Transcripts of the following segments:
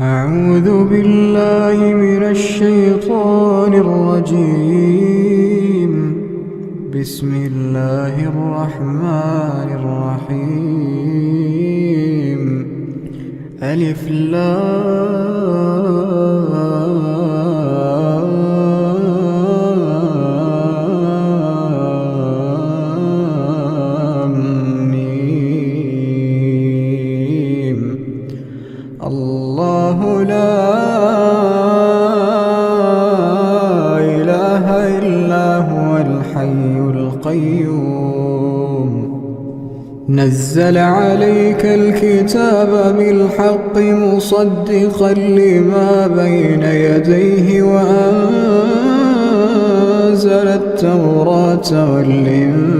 أعوذ بالله من الشيطان الرجيم. بسم الله الرحمن الرحيم. ألف لام ميم. الله لا إله إلا هو الحي القيوم. نزل عليك الكتاب بالحق مصدقا لما بين يديه وأنزل التوراة والإنجيل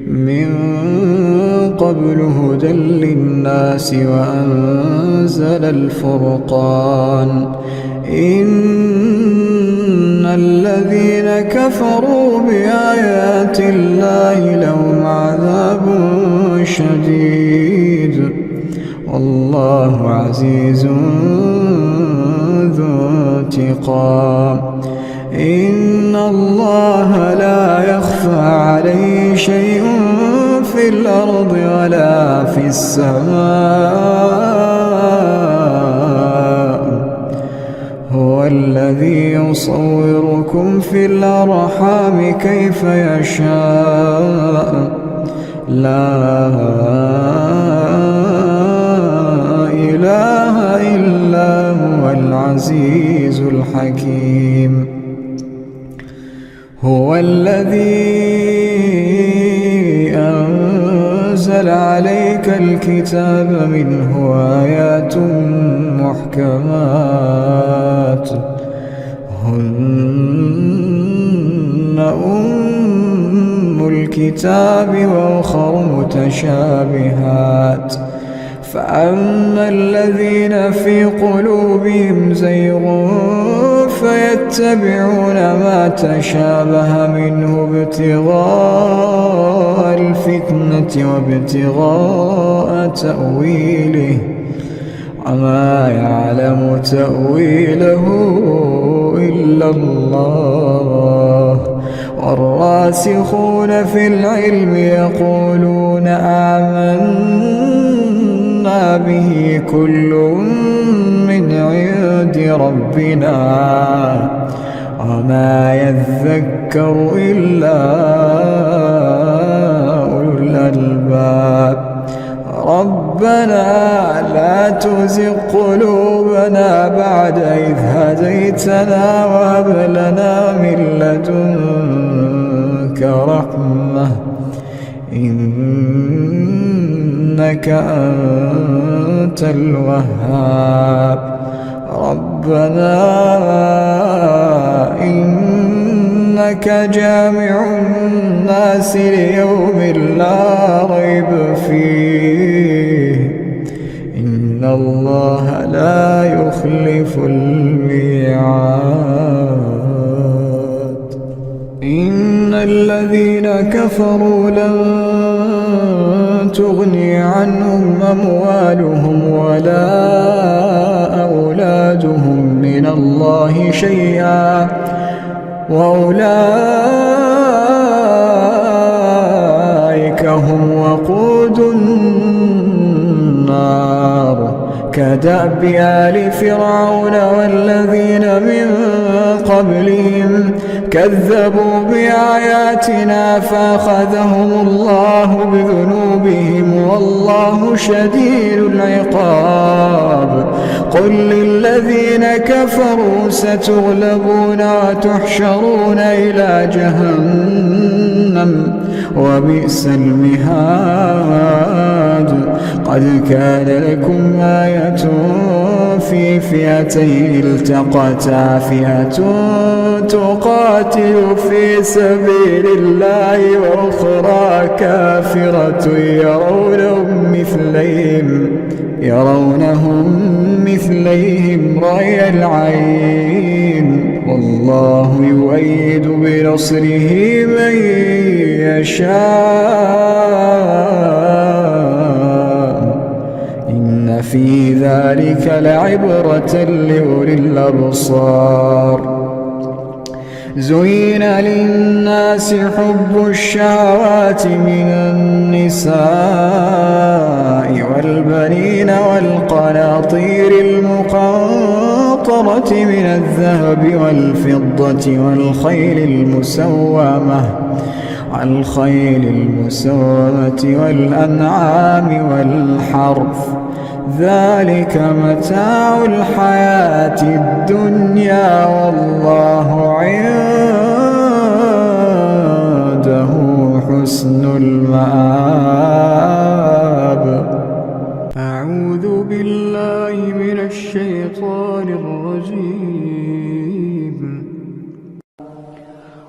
من قبل هدى للناس وأنزل الفرقان. إن الذين كفروا بآيات الله لهم عذاب شديد والله عزيز ذو انتقام. إن الله لا يخفى عليه شيء في الأرض ولا في السماء. هو الذي يصوركم في الأرحام كيف يشاء. لا إله إلا هو العزيز الحكيم. هو الذي أنزل عليك الكتاب منه آيات محكمات هن أم الكتاب وأخر متشابهات. فأما الذين في قلوبهم زيغ فيتبعون ما تشابه منه ابتغاء الفتنة وابتغاء تأويله وما يعلم تأويله إلا الله. والراسخون في العلم يقولون آمنا به كل من عند ربنا وما يذكر إلا أولو الألباب. ربنا لا تزغ قلوبنا بعد إذ هديتنا وهب لنا من لدنك رحمة إنك أنت الوهاب. ربنا إنك جامع الناس ليوم لا ريب فيه إن الله لا يخلف الميعاد. إن الذين كفروا لن تغني عنهم أموالهم ولا أولادهم من الله شيئا وأولئك هم وقود النار. كدأب آل فرعون والذين من قبلهم كذبوا بآياتنا فأخذهم الله بذنوبهم والله شديد العقاب. قل للذين كفروا ستغلبون وتحشرون إلى جهنم وبئس المهاد. قد كان لكم آية في فئتين التقتا فئة تقاتل في سبيل الله وأخرى كافرة يرونهم مثليهم رأي العين والله يؤيد بنصره من يشاء إن في ذلك لعبرة لأولي الأبصار. زين للناس حب الشهوات من النساء والبنين والقناطير المقنطرة من الذهب والفضة والخيل المسومة والأنعام والحرث، ذلك متاع الحياة الدنيا والله عنده حسن المآب. أعوذ بالله من الشيطان الرجيم.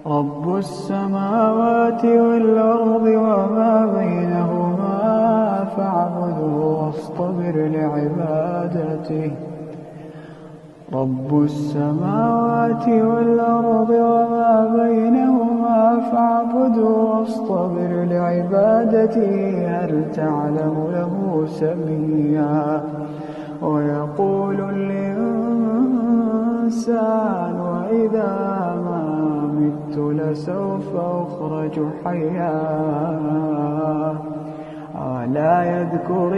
رب السماوات والأرض وما بينهما فاعبده واصطبر لعبادته. رب السماوات والأرض وما بينهما فاعبده واصطبر لعبادته. هل تعلم له سميا؟ ويقول الإنسان وإذا ما مت لسوف أخرج حيا. أولا يذكر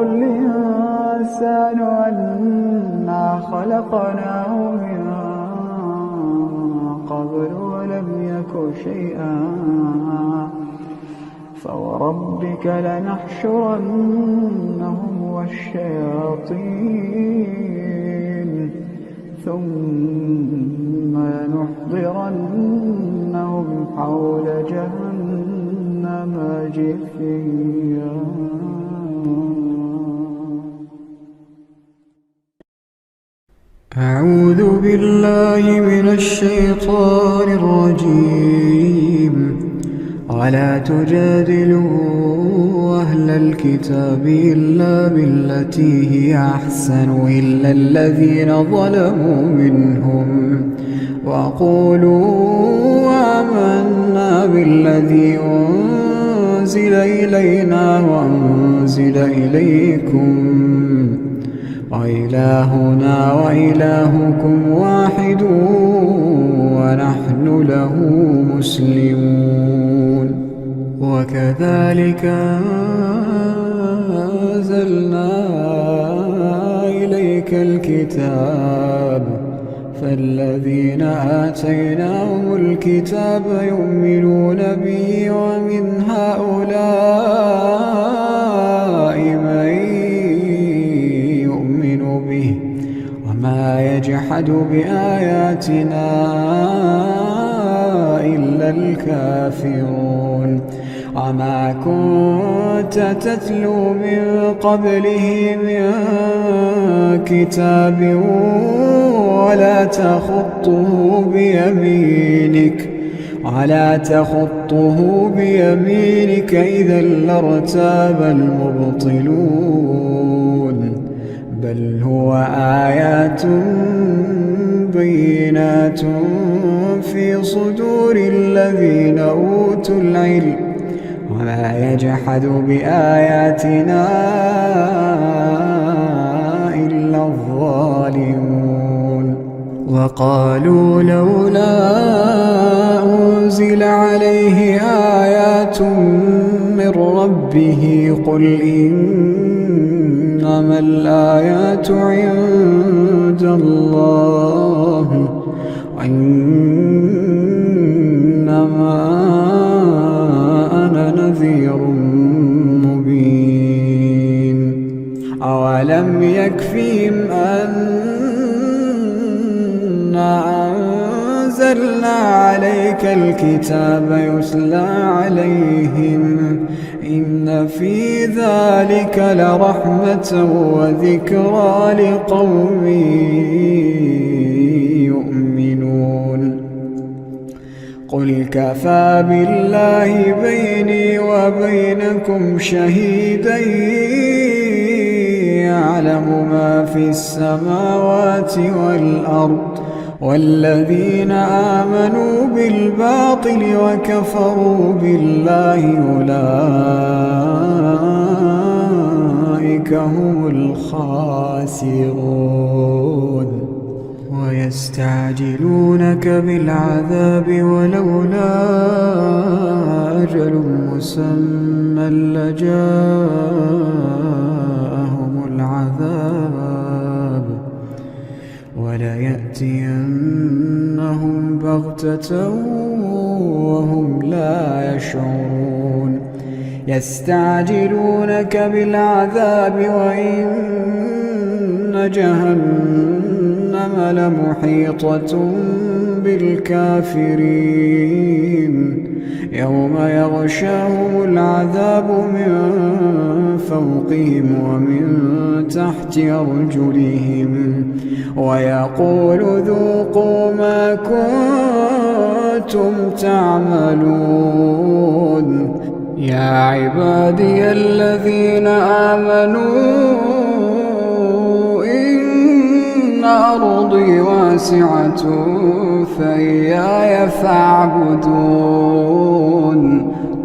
الإنسان أنا خلقناه من قبل ولم يك شيئا. فوربك لنحشرنهم والشياطين ثم لنحضرنهم حول جهنم جثيا. أعوذ بالله من الشيطان الرجيم. ولا تجادلوا أهل الكتاب إلا بالتي هي أحسن إلا الذين ظلموا منهم وقولوا آمنا بالذي أنزل إلينا وأنزل إليكم وإلهنا وإلهكم واحد ونحن له مسلمون. وكذلك أنزلنا إليك الكتاب فالذين آتيناهم الكتاب يؤمنون به ومن هؤلاء من يؤمن به وما يجحد بآياتنا إلا الكافرون. وما كنت تتلو من قبله من كتاب ولا تخطه بيمينك إذا لارتاب المبطلون. بل هو آيات بينات في صدور الذين أوتوا العلم وما يجحد بآياتنا إلا الظالمون. وقالوا لولا أنزل عليه آيات من ربه قل إنما الآيات عند الله وإنما أنا نذير مبين. أولم يكفهم أنا أنزلنا عليك الكتاب يتلى عليهم إن في ذلك لرحمة وذكرى لقوم يؤمنون. قل كفى بالله بيني وبينكم شهيدا يعلم ما في السماوات والأرض والذين آمنوا بالباطل وكفروا بالله أولئك هم الخاسرون ويستعجلونك بالعذاب ولولا أجل مسمى لجاءهم العذاب وليأتينهم بغتة وهم لا يشعرون يستعجلونك بالعذاب وإن جهنم لمحيطة بالكافرين يوم يغشاهم العذاب من فوقهم ومن تحت أرجلهم ويقول ذوقوا ما كنتم تعملون يا عبادي الذين آمنوا إن أرضي واسعة فإياي فاعبدون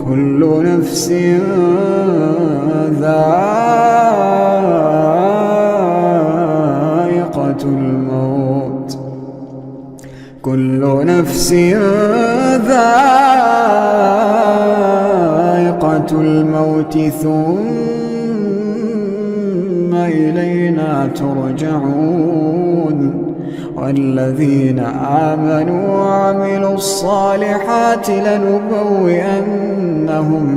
كل نفس ذائقة الموت كل نفس ذائقة الموت ثم إلينا ترجعون والذين آمنوا وعملوا الصالحات لنبوئنهم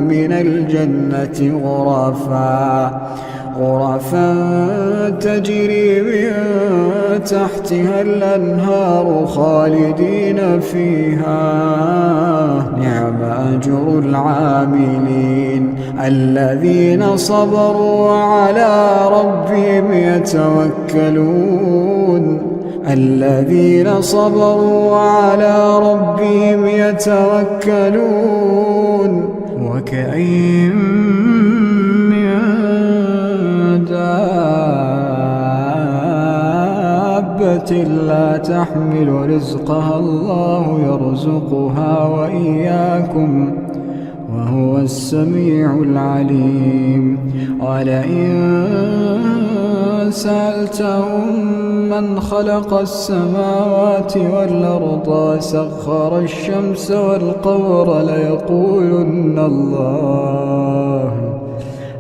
من الجنة غرفا تجري من تحتها الأنهار خالدين فيها نعم أجر العاملين الذين صبروا وعلى ربهم يتوكلون الذين صبروا وعلى ربهم يتوكلون وكأين من دابة لا تحمل رزقها الله يرزقها وإياكم وهو السميع العليم ولئن سألتهم من خلق السماوات والأرض وسخر الشمس والقمر ليقولن الله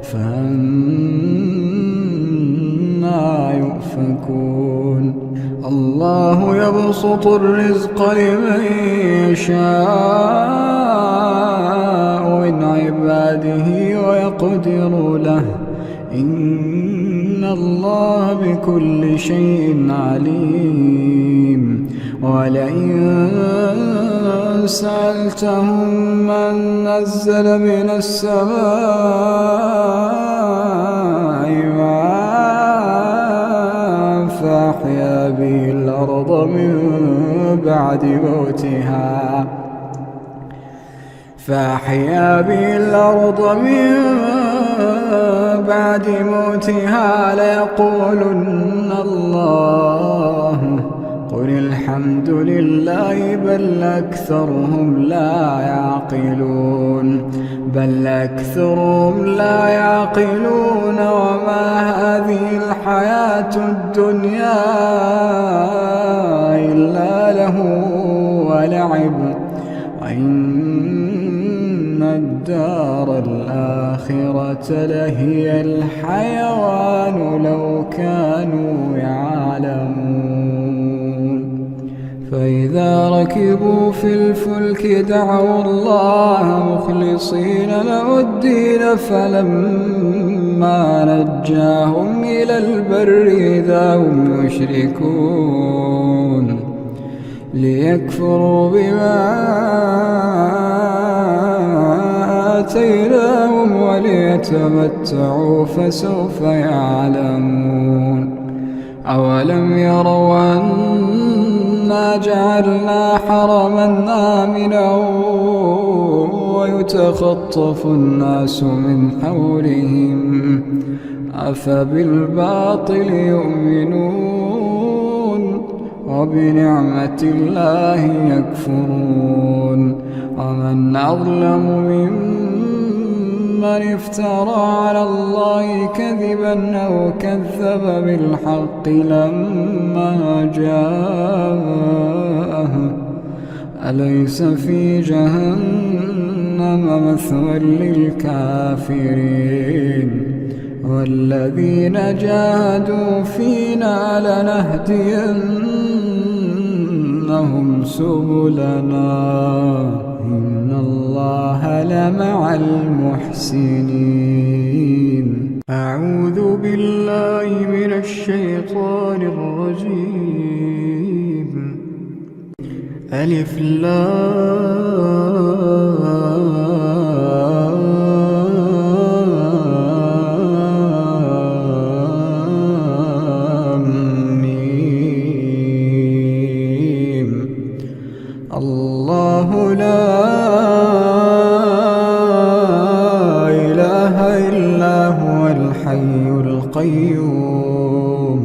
فأنى يؤفكون الله يبسط الرزق لمن يشاء من عباده ويقدر له إن الله بكل شيء عليم ولئن سألتهم من نزل من السماء ماء فأحيا به الأرض من بعد موتها ليقولن الله قل الحمد لله بل أكثرهم لا يعقلون وما هذه الحياة الدنيا إلا له ولعب وإن الدار الآخرة لهي الحيوان لو كانوا يعلمون فإذا ركبوا في الفلك دعوا الله مخلصين له الدين فلما نجاهم إلى البر إذا هم يشركون ليكفروا بما آتيناهم وليتمتعوا فسوف يعلمون أولم يروا أنا جعلنا حرما آمنا ويتخطف الناس من حولهم أفبالباطل يؤمنون وبنعمة الله يكفرون ومن أظلم ممن افترى على الله كذبا أو كذب بالحق لما جاءه أليس في جهنم مثوى للكافرين والذين جاهدوا فينا لنهدينهم سبلنا إن الله لمع المحسنين. أعوذ بالله من الشيطان الرجيم. ألف لام ميم. الله لا إله إلا هو الحي القيوم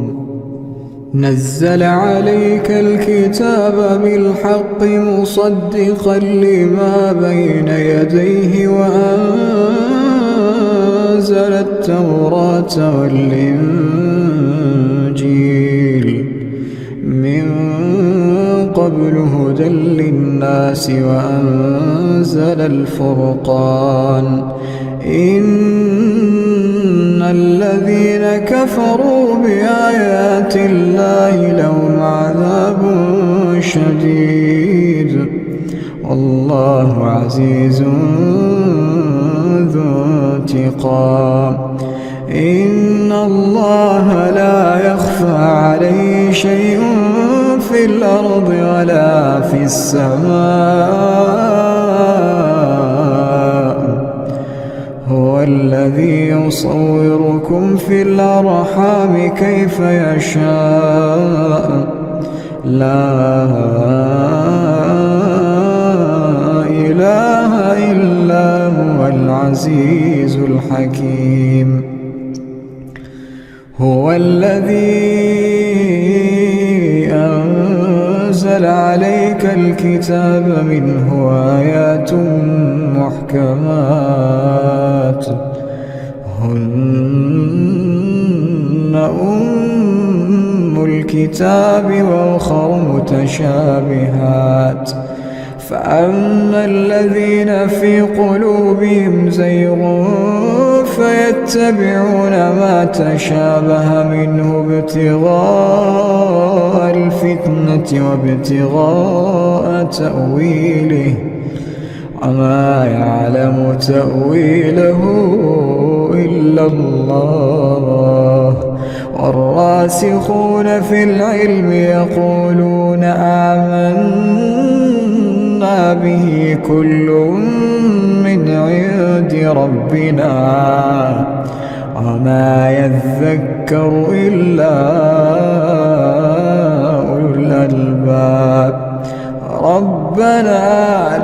نزل عليك الكتاب بالحق مصدقا لما بين يديه وأنزل التوراة والإنجيل من قبل هدى للناس وأنزل الفرقان إن الذين كفروا بآيات الله لهم عذاب شديد والله عزيز ذو انتقام. إن الله لا يخفى عليه شيء في الأرض ولا في السماء هو الذي يصوركم في الأرحام كيف يشاء لا إله إلا هو العزيز الحكيم. هو الذي أنزل عليك الكتاب منه آيات محكمات هن أم الكتاب وأخر متشابهات فأما الذين في قلوبهم زيغ فيتبعون ما تشابه منه ابتغاء الفتنة وابتغاء تأويله وما يعلم تأويله إلا الله والراسخون في العلم يقولون آمنا به كل من عند ربنا وما يذكر إلا أولو الألباب. ربنا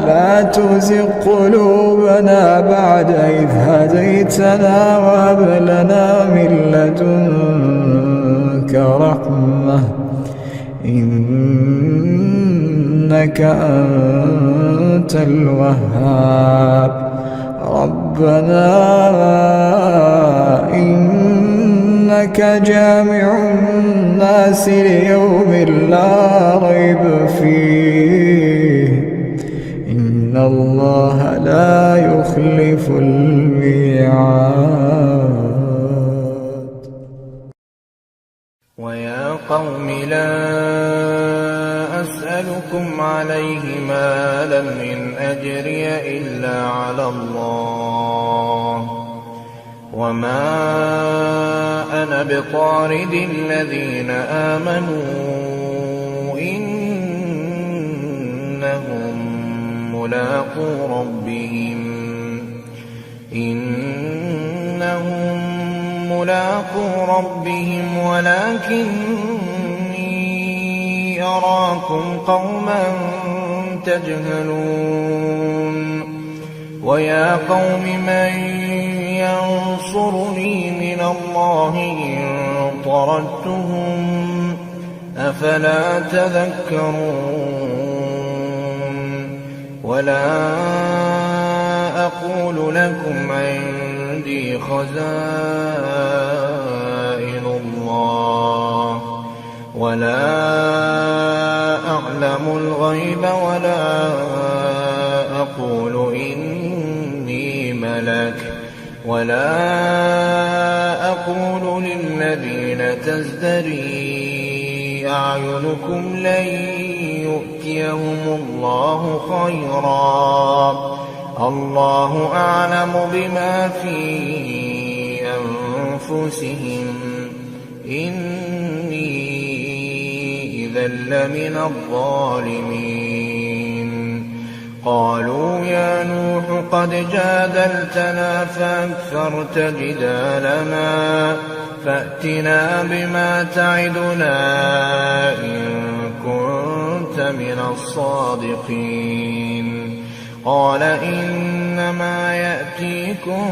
لا تزغ قلوبنا بعد إذ هديتنا وهب لنا من لدنك رحمة إنك أنت الوهاب. ربنا إنك جامع الناس ليوم لا ريب فيه إن الله لا يخلف الميعاد. ويا قوم لا أسألكم عليه مالا إن أجري إلا على الله وما أنا بطارد الذين آمنوا إنهم ملاقو ربهم ولكني أراكم قوما تجهلون. ويا قوم من ينصرني من الله إن طردتهم أفلا تذكرون ولا أقول لكم عندي خزائن الله ولا أعلم الغيب ولا أقول إني ملك ولا أقول للذين تزدري أعينكم لن يؤتيهم الله خيرا الله أعلم بما في أنفسهم إني إذا لمن الظالمين قالوا يا نوح قد جادلتنا فأكثرت جدالنا فأتنا بما تعدنا إن كنت من الصادقين قال إنما يأتيكم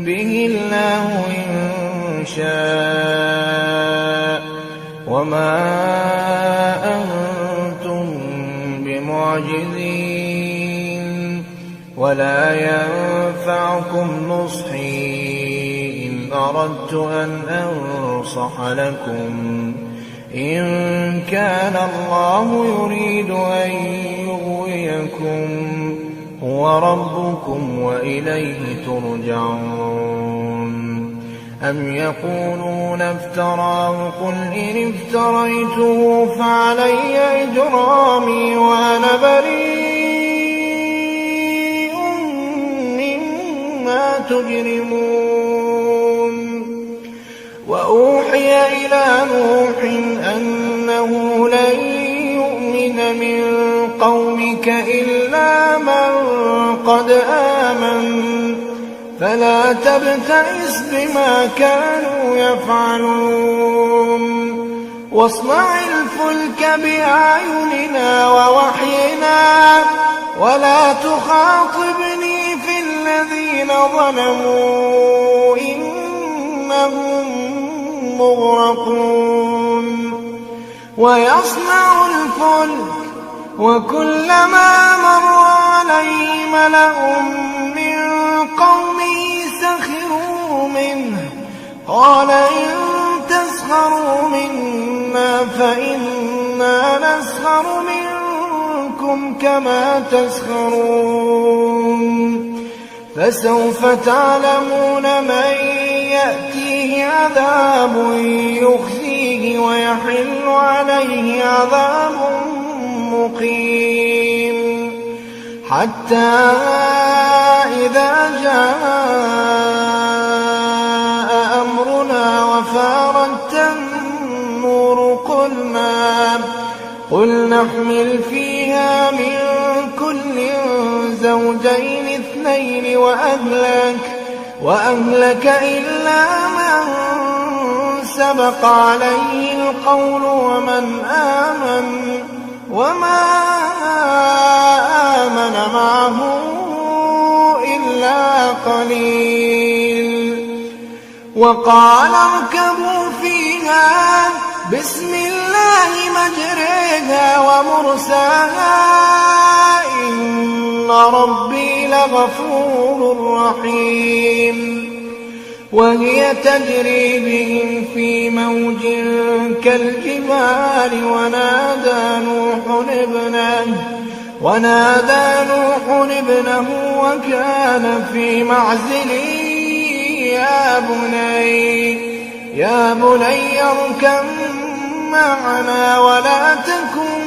به الله إن شاء وما أنتم بمعجزين ولا ينفعكم نصحي إن أردت أن أنصح لكم إن كان الله يريد أن يغويكم هو ربكم وإليه ترجعون أم يقولون افتراه قل إن افتريته فعلي إجرامي وأنا بريء مما تجرمون وأوحي إلى نوح أنه لن يؤمن من قومك إلا من قد آمن فلا تبتئس بما كانوا يفعلون واصنع الفلك بأعيننا ووحينا ولا تخاطبني في الذين ظلموا إنهم مغرقون ويصنع الفلك وكلما مر عليه ملأ من قومه سخروا منه قال إن تسخروا منا فإنا نسخر منكم كما تسخرون فسوف تعلمون من يأتيه عذاب يخزيه ويحل عليه عذاب مقيم حتى إذا جاء أمرنا وفارت النور قل نحمل فيها من كل زوجين اثنين وأهلك إلا من سبق عليه القول وما آمن معه إلا قليل وقال اركبوا فيها بسم الله مجريها ومرساها إن ربي لغفور رحيم وهي تجري بهم في موج كالجبال ونادى نوح ابنه وكان في معزل يا بني اركب معنا ولا تكن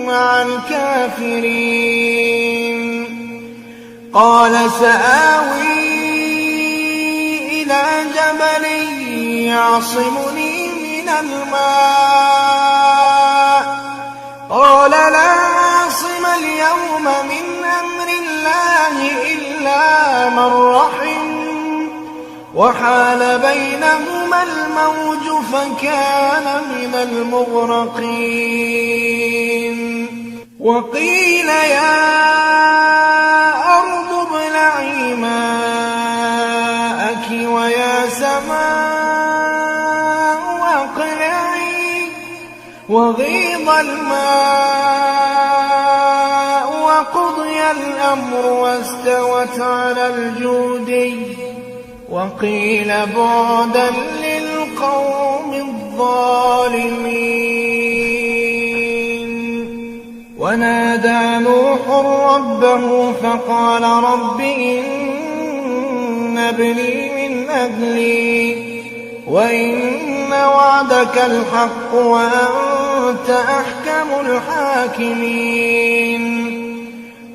مع الكافرين قال سآوي إلى جبل يعصمني من الماء قال لا عاصم اليوم من أمر الله إلا من رحم وحال بينهما الموج فكان من المغرقين وقيل يا أرض ابلعي ماءك ويا سماء أقلعي وغيض الماء وقضي الأمر واستوت على الجودي وقيل بعدا للقوم الظالمين. ونادى نوح ربه فقال رب إن ابني من أهلي وإن وعدك الحق وأنت أحكم الحاكمين.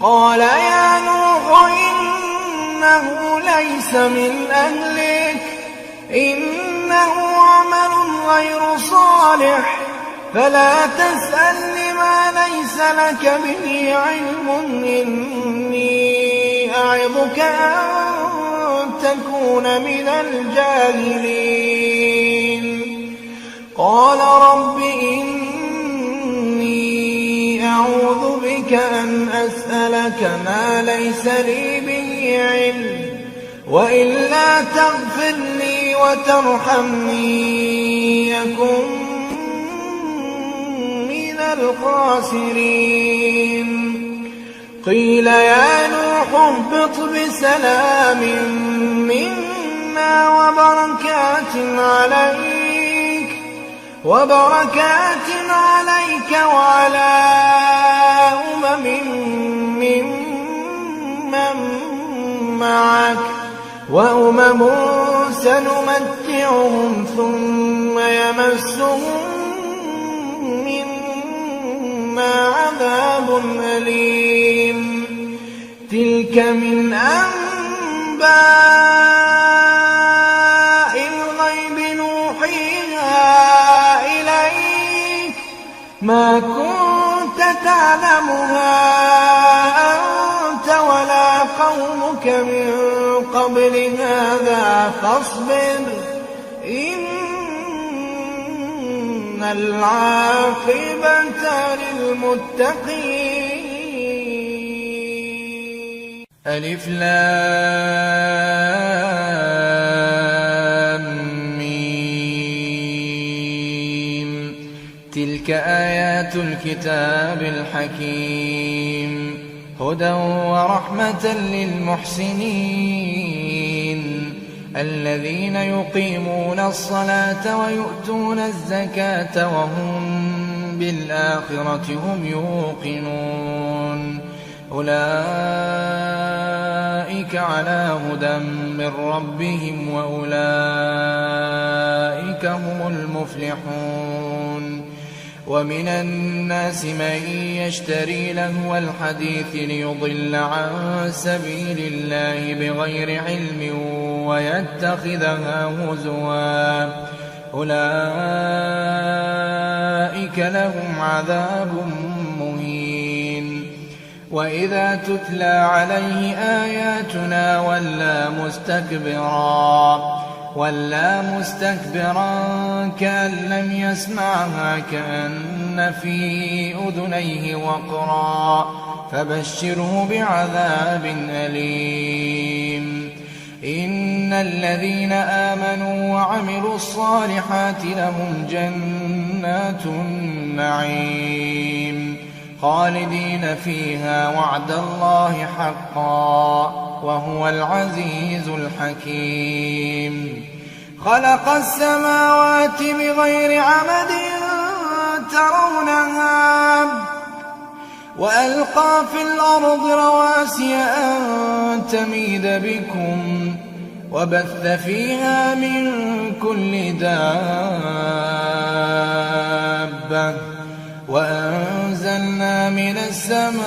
قال يا نوح إنه ليس من أهلك إنه عمل غير صالح فلا تسألني ما ليس لك به علم إني أعظك أن تكون من الجاهلين. قال رب إني أعوذ بك أن أسألك ما ليس لي به علم وإلا تغفر لي وترحمني يكن من الخاسرين. قيل يا نوح اهبط بسلام منا وبركات عليك وعلى ممن معك وأمم سنمتعهم ثم يمسهم منا عذاب أليم. تلك من أنباء الغيب نوحيها إليك ما كنت تعلمها أنت ولا قومك من قبل هذا فاصبر إن العاقبة للمتقين. ألف لام ميم. تلك آيات الكتاب الحكيم هدى ورحمة للمحسنين الذين يقيمون الصلاة ويؤتون الزكاة وهم بالآخرة هم يوقنون. أولئك على هدى من ربهم وأولئك هم المفلحون. ومن الناس من يشتري لهو الحديث ليضل عن سبيل الله بغير علم ويتخذها هزوا أولئك لهم عذاب مهين. وإذا تتلى عليه آياتنا ولى مستكبرا كأن لم يسمعها كأن في أذنيه وقرا فبشره بعذاب أليم. إن الذين آمنوا وعملوا الصالحات لهم جنات النعيم خالدين فيها وعد الله حقا وهو العزيز الحكيم. خلق السماوات بغير عمد ترونها وألقى في الأرض رواسي أن تميد بكم وبث فيها من كل دابة وأنزلنا من السماء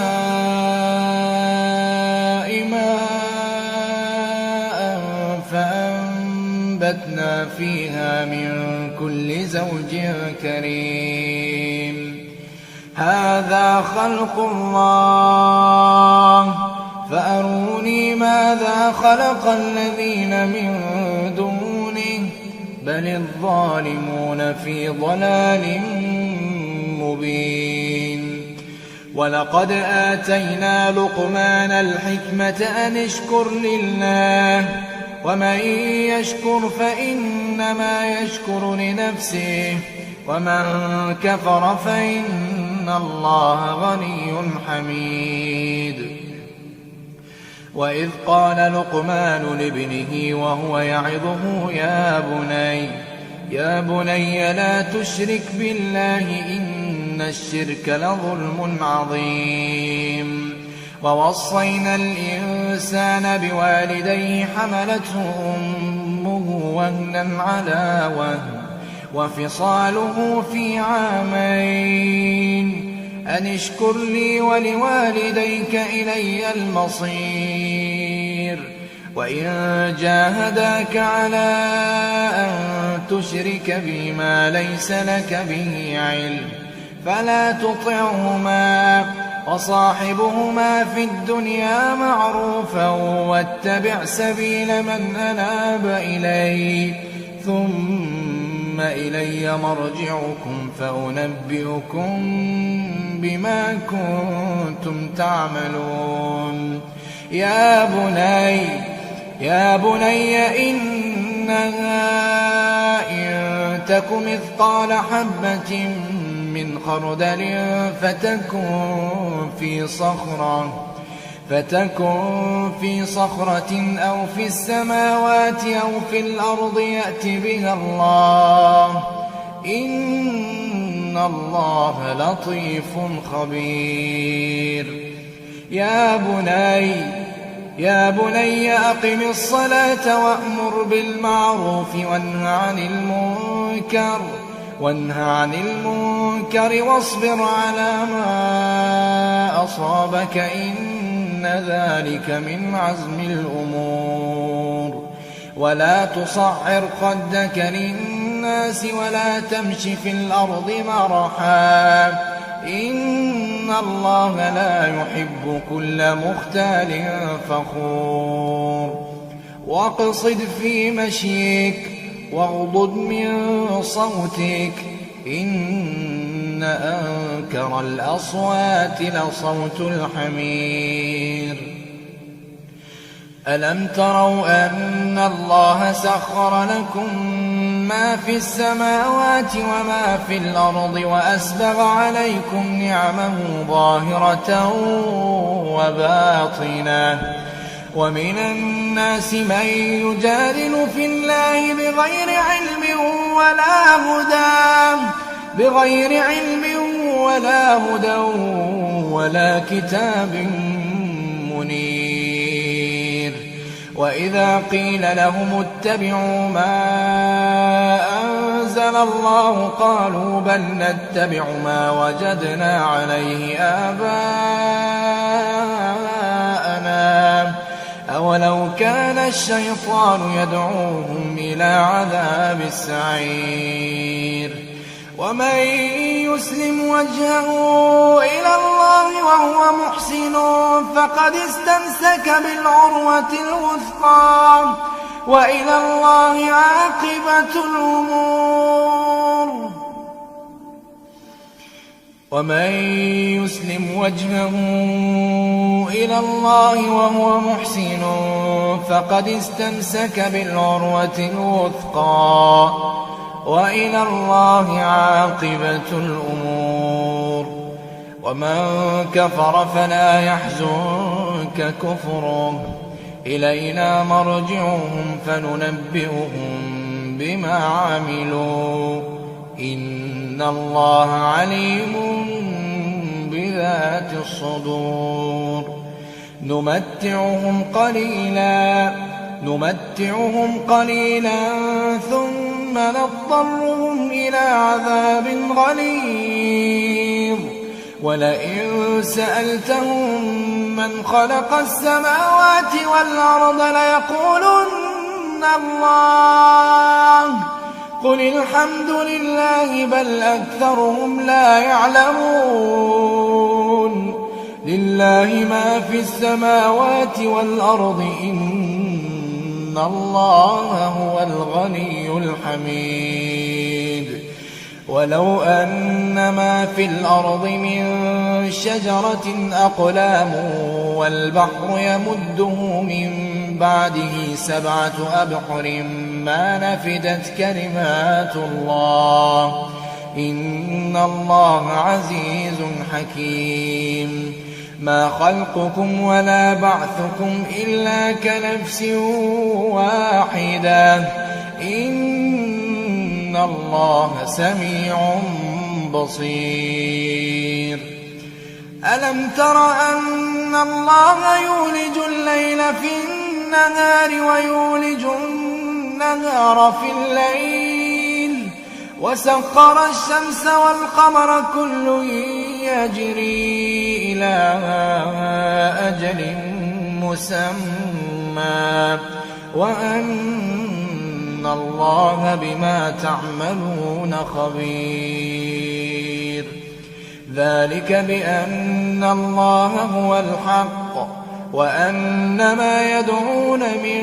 ماء فأنبتنا فيها من كل زوج كريم. هذا خلق الله فأروني ماذا خلق الذين من دونه بل الظالمون في ضلال مبين. ولقد آتينا لقمان الحكمة أن اشكر لله ومن يشكر فإنما يشكر لنفسه ومن كفر فإن الله غني حميد. وإذ قال لقمان لابنه وهو يعظه يا بني لا تشرك بالله إن الشرك لظلم عظيم. ووصينا الإنسان بوالديه حملته أمه وهنا على وهن وفصاله في عامين أن اشكر لي ولوالديك إلي المصير. وإن جاهداك على أن تشرك بي ما ليس لك به علم فلا تطعهما وصاحبهما في الدنيا معروفا واتبع سبيل من أناب إلي ثم إلي مرجعكم فأنبئكم بما كنتم تعملون. يا بني إنها إن تك مثقال حبة من خردل فتكن في صخرة أو في السماوات أو في الأرض يأت بها الله إن الله لطيف خبير. يا بني أقم الصلاة وأمر بالمعروف وانه عن المنكر واصبر على ما أصابك إن ذلك من عزم الأمور. ولا تصعر خدك للناس ولا تمش في الأرض مرحا إن الله لا يحب كل مختال فخور. واقصد في مشيك واغضض من صوتك إن أنكر الأصوات لصوت الحمير. ألم تروا أن الله سخر لكم ما في السماوات وما في الأرض وأسبغ عليكم نعمه ظاهرة وباطنة ومن الناس من يجادل في الله بغير علم ولا هدى ولا كتاب منير. وإذا قيل لهم اتبعوا ما أنزل الله قالوا بل نتبع ما وجدنا عليه آباءنا أولو كان الشيطان يدعوهم إلى عذاب السعير. ومن يسلم وجهه إلى الله وهو محسن فقد استمسك بالعروة الوثقى وإلى الله عاقبة الأمور. ومن يسلم وجهه إلى الله وهو محسن فقد استمسك بالعروة الوثقى وإلى الله عاقبة الأمور. ومن كفر فلا يحزنك كفره إلينا مرجعهم فننبئهم بما عملوا إن الله عليم بذات الصدور. نمتعهم قليلا ثم نضطرهم إلى عذاب غليظ. ولئن سألتهم من خلق السماوات والأرض ليقولن الله قل الحمد لله بل أكثرهم لا يعلمون. لله ما في السماوات والأرض إن الله هو الغني الحميد. ولو أن ما في الأرض من شجرة أقلام والبحر يمده من بعده 7 أبحر ما نفدت كلمات الله إن الله عزيز حكيم ما خلقكم ولا بعثكم إلا كنفس واحدة إن الله سميع بصير ألم تر أن الله يولج الليل في النهار ويولج النهار في الليل وسخر الشمس والقمر كل يجري إلى أجل مسمى وأن الله بما تعملون خبير ذلك بأن الله هو الحق وأن ما يدعون من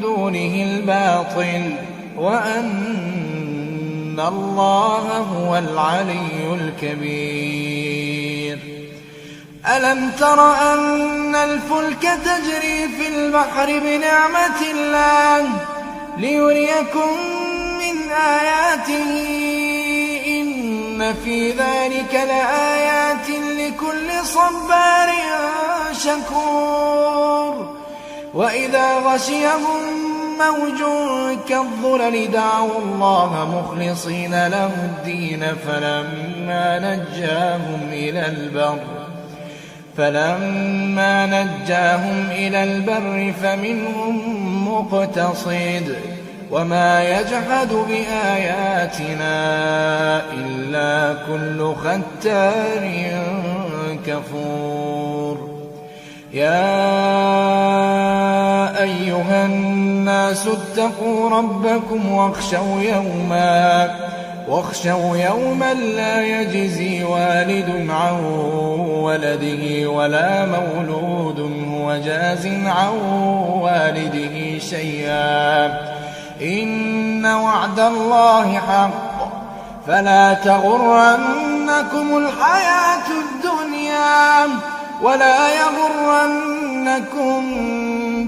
دونه الباطل وأن الله هو العلي الكبير ألم تر أن الفلك تجري في البحر بنعمة الله ليريكم من آياته إن في ذلك لآيات لكل صبار شكور وإذا غشيهم موج كالظلل دعوا الله مخلصين له الدين فلما نجاهم إلى البر فمنهم مقتصد وما يجحد بآياتنا إلا كل ختار كفور يا أيها الناس اتقوا ربكم واخشوا يوما لا يجزي والد عن ولده ولا مولود هو جاز عن والده شيئا إن وعد الله حق فلا تغرنكم الحياة الدنيا ولا يغرنكم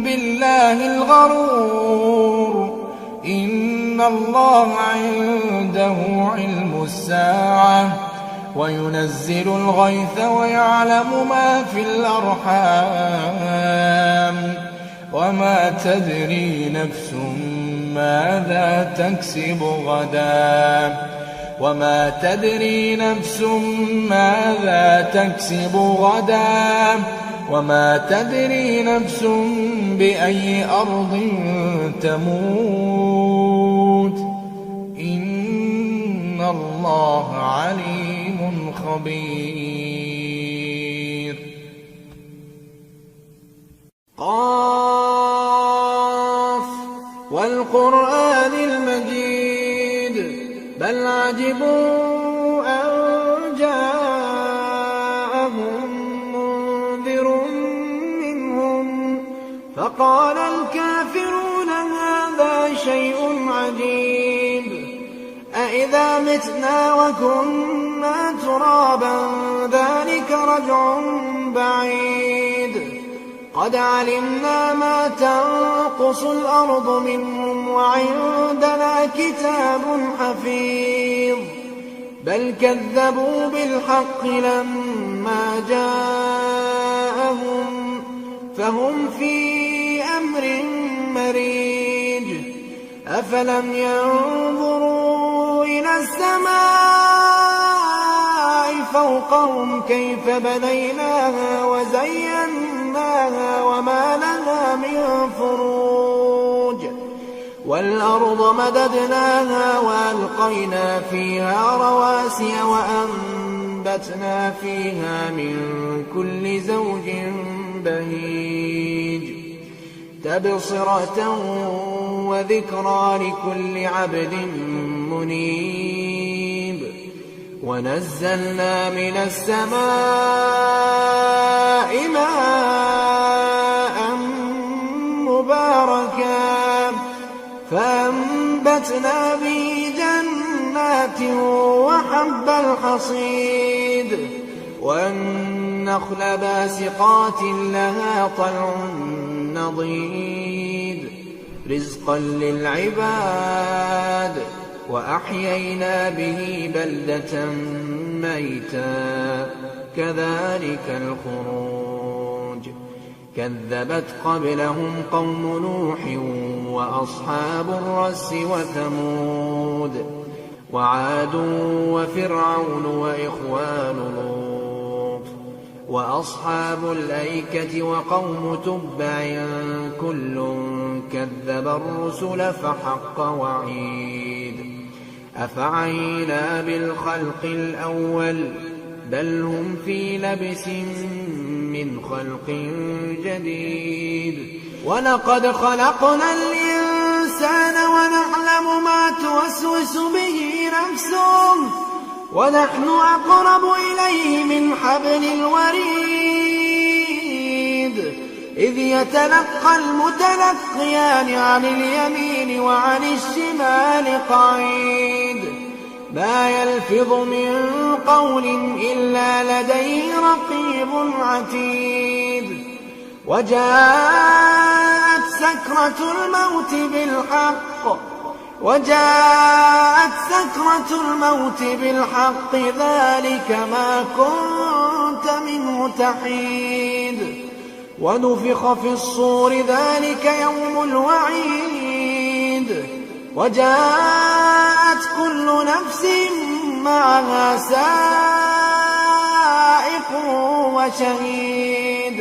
بالله الغرور إن الله عنده علم الساعة وينزل الغيث ويعلم ما في الأرحام وما تدري نفس ماذا تكسب غدا وما تدري نفس ماذا تكسب غدا وما تدري نفس بأي أرض تموت إن الله عليم خبير قاف والقرآن المجيد بل عجبوا أن جاءهم منذر منهم فقال الكافرون هذا شيء عجيب أإذا متنا وكنا ترابا ذلك رجع بعيد قد علمنا ما تنقص الأرض منهم وعندنا كتاب حفيظ بل كذبوا بالحق لما جاءهم فهم في أمر مريج أفلم ينظروا إلى السماء فوقهم كيف بنيناها وزيناها وما لها من فروج والأرض مددناها وألقينا فيها رواسي وأنبتنا فيها من كل زوج بهيج تبصرة وذكرى لكل عبد منيب ونزلنا من السماء ماء مباركا فأنبتنا به جنات وحب الحصيد والنخل باسقات لها طلع نضيد رزقا للعباد وأحيينا به بلدة ميتا كذلك الخروج كذبت قبلهم قوم نوح وأصحاب الرس وثمود وعاد وفرعون وإخوان لوط وأصحاب الأيكة وقوم تبع كل كذب الرسل فحق وعيد أفعينا بالخلق الأول بل هم في لبس من خلق جديد ولقد خلقنا الإنسان ونعلم ما توسوس به نفسه ونحن أقرب إليه من حبل الوريد إذ يتلقى المتلقيان عن اليمين وعن الشمال قعيد ما يلفظ من قول إلا لديه رقيب عتيد وجاءت سكرة الموت بالحق ذلك ما كنت منه تحيد ونفخ في الصور ذلك يوم الوعيد وجاءت كل نفس معها سائق وشهيد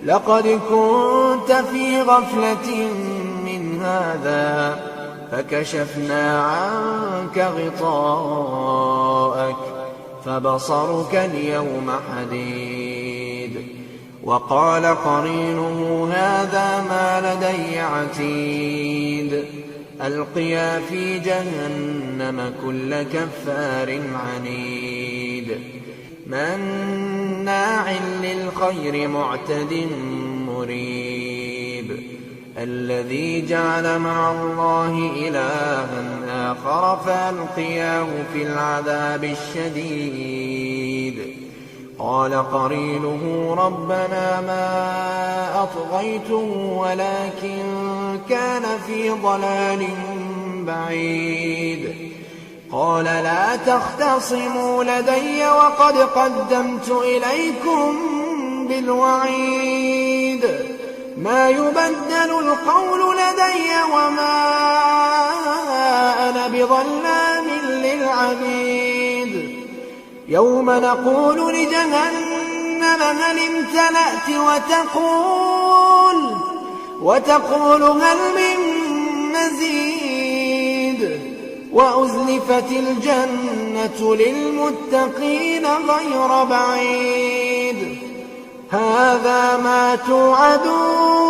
لقد كنت في غفلة من هذا فكشفنا عنك غطاءك فبصرك اليوم حديد وقال قرينه هذا ما لدي عتيد ألقيا في جهنم كل كفار عنيد مناع للخير معتد مريب الذي جعل مع الله إلها آخر فألقياه في العذاب الشديد قال قرينه ربنا ما أطغيته ولكن كان في ضلال بعيد قال لا تختصموا لدي وقد قدمت إليكم بالوعيد ما يبدل القول لدي وما أنا بظلام للعبيد يوم نقول لجهنم هل امتلأت وتقول هل من مزيد وأزلفت الجنة للمتقين غير بعيد هذا ما توعدون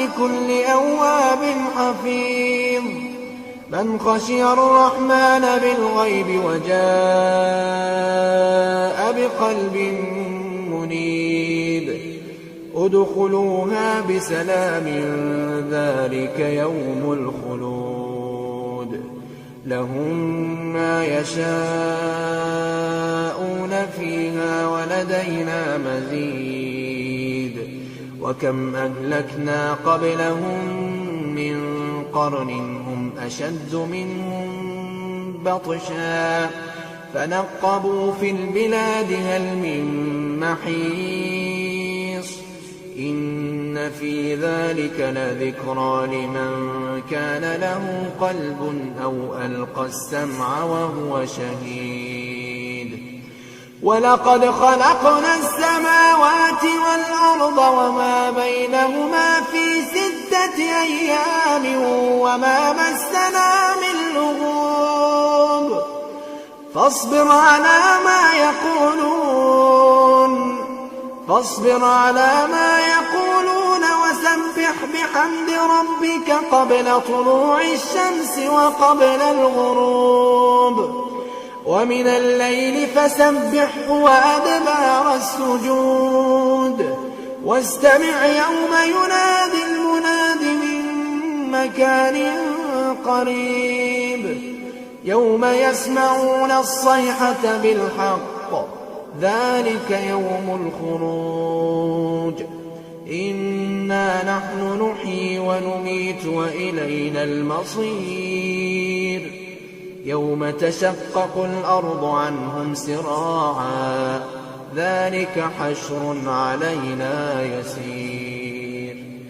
لكل أواب حفيظ من خشي الرحمن بالغيب وجاء بقلب منيب ادخلوها بسلام ذلك يوم الخلود لهم ما يشاءون فيها ولدينا مزيد وكم أهلكنا قبلهم من قرن هم أشد منهم بطشا فنقبوا في البلاد هل من محيص إن في ذلك لذكرى لمن كان له قلب أو ألقى السمع وهو شهيد ولقد خلقنا السماوات والأرض وما بينهما في 6 أيام وما مسنا من لغوب فاصبر على ما يقولون وسبح بحمد ربك قبل طلوع الشمس وقبل الغروب ومن الليل فسبحه وأدبار السجود واستمع يوم ينادي المناد من مكان قريب يوم يسمعون الصيحة بالحق ذلك يوم الخروج إنا نحن نحيي ونميت وإلينا المصير يوم تشقق الأرض عنهم سراعا ذلك حشر علينا يسير